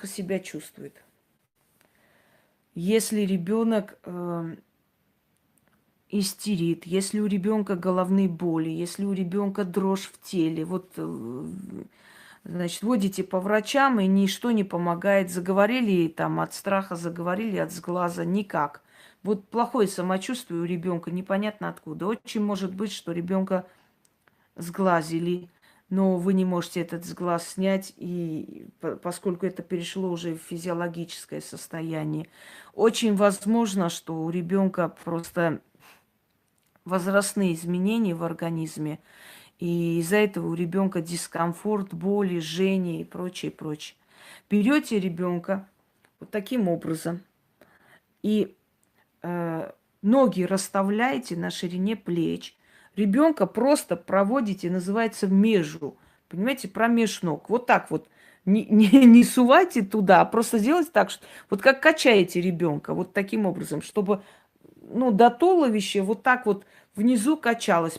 плохо себя чувствует. Если ребенок истерит, если у ребенка головные боли, если у ребенка дрожь в теле, вот, значит, водите по врачам, и ничто не помогает. Заговорили там от страха, заговорили от сглаза, никак. Вот плохое самочувствие у ребенка, непонятно откуда. Очень может быть, что ребенка сглазили, но вы не можете этот сглаз снять, и поскольку это перешло уже в физиологическое состояние, очень возможно, что у ребенка просто возрастные изменения в организме, и из-за этого у ребенка дискомфорт, боли, жжение и прочее, прочее. Берете ребенка вот таким образом и ноги расставляете на ширине плеч. Ребенка просто проводите, называется, межу. Понимаете, промеж ног. Вот так вот. Не сувайте туда, а просто сделайте так, что вот как качаете ребенка, вот таким образом, чтобы ну, до туловища вот так вот внизу качалось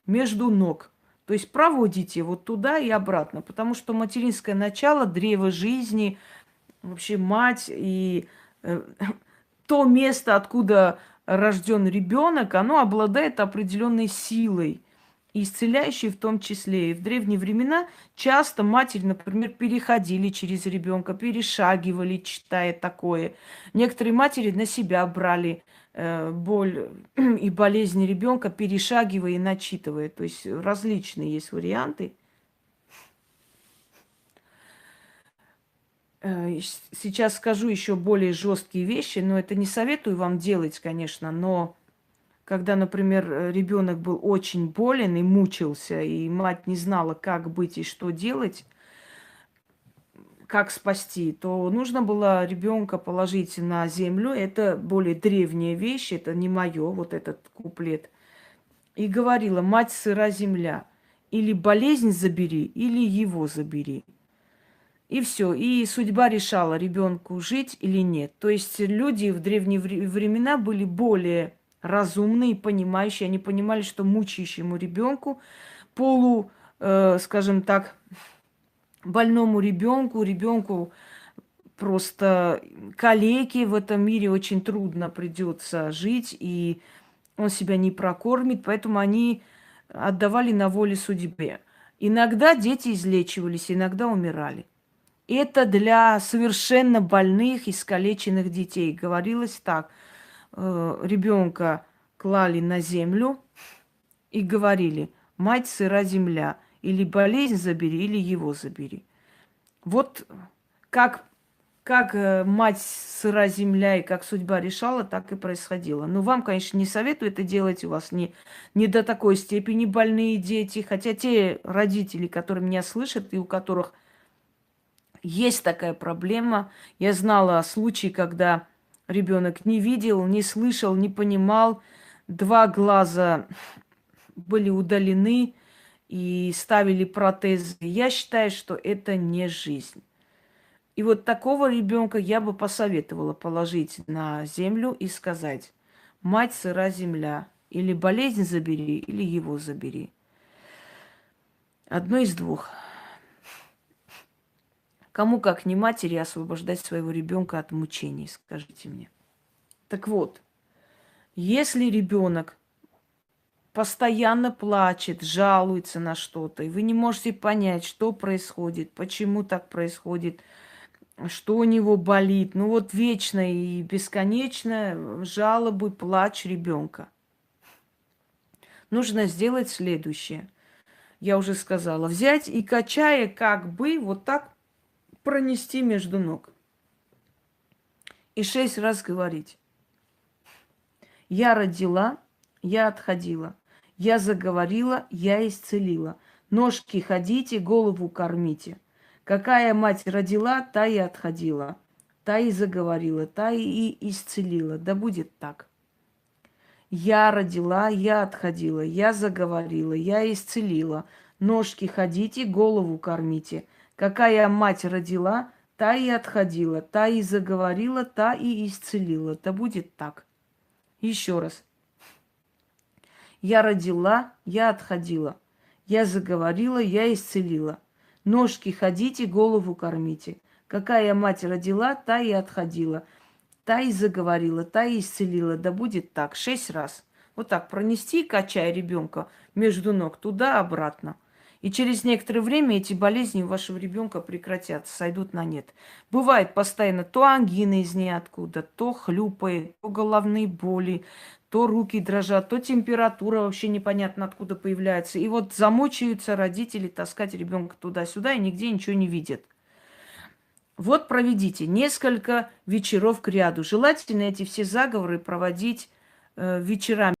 между ног. То есть проводите вот туда и обратно, потому что материнское начало, древо жизни, вообще мать и э, то место, откуда рожден ребенок, оно обладает определенной силой, и исцеляющей в том числе. И в древние времена часто матери, например, переходили через ребенка, перешагивали, читая такое. Некоторые матери на себя брали боль и болезнь ребенка, перешагивая и начитывая. То есть различные есть варианты. Сейчас скажу еще более жесткие вещи, но это не советую вам делать, конечно, но когда, например, ребенок был очень болен и мучился, и мать не знала, как быть и что делать, как спасти, то нужно было ребенка положить на землю. Это более древняя вещь, это не мое, вот этот куплет. И говорила: мать сыра земля, или болезнь забери, или его забери. И все. И судьба решала, ребенку жить или нет. То есть люди в древние времена были более разумные, понимающие. Они понимали, что мучающему ребенку, скажем так, больному ребенку просто калеке в этом мире очень трудно придется жить, и он себя не прокормит, поэтому они отдавали на воле судьбе. Иногда дети излечивались, иногда умирали. Это для совершенно больных, искалеченных детей. Говорилось так. Ребенка клали на землю и говорили: мать сыра земля, или болезнь забери, или его забери. Вот как, как мать сыра земля и как судьба решала, так и происходило. Но вам, конечно, не советую это делать, у вас не до такой степени больные дети. Хотя те родители, которые меня слышат и у которых есть такая проблема. Я знала случаи, когда ребенок не видел, не слышал, не понимал. Два глаза были удалены и ставили протезы. Я считаю, что это не жизнь. И вот такого ребенка я бы посоветовала положить на землю и сказать: мать сыра земля, или болезнь забери, или его забери. Одно из двух. Кому, как не матери, освобождать своего ребенка от мучений, скажите мне. Так вот, если ребенок постоянно плачет, жалуется на что-то, и вы не можете понять, что происходит, почему так происходит, что у него болит, ну вот вечно и бесконечно жалобы, плач ребенка, нужно сделать следующее. Я уже сказала, взять и, качая, как бы вот так пронести между ног. И 6 раз говорить: я родила, я отходила. Я заговорила, я исцелила. Ножки ходите, голову кормите. Какая мать родила, та и отходила. Та и заговорила, та и исцелила. Да будет так. Я родила, я отходила, я заговорила, я исцелила. Ножки ходите, голову кормите. Какая мать родила, та и отходила, та и заговорила, та и исцелила. Да будет так. Еще раз. Я родила, я отходила. Я заговорила, я исцелила. Ножки ходите, голову кормите. Какая мать родила, та и отходила. Та и заговорила, та и исцелила. Да будет так, 6 раз. Вот так пронести, качая ребенка между ног, туда-обратно. И через некоторое время эти болезни у вашего ребенка прекратятся, сойдут на нет. Бывает постоянно то ангина из ниоткуда, то хлюпает, то головные боли, то руки дрожат, то температура вообще непонятно откуда появляется. И вот замучаются родители таскать ребенка туда-сюда и нигде ничего не видят. Вот проведите несколько вечеров к ряду. Желательно эти все заговоры проводить вечерами.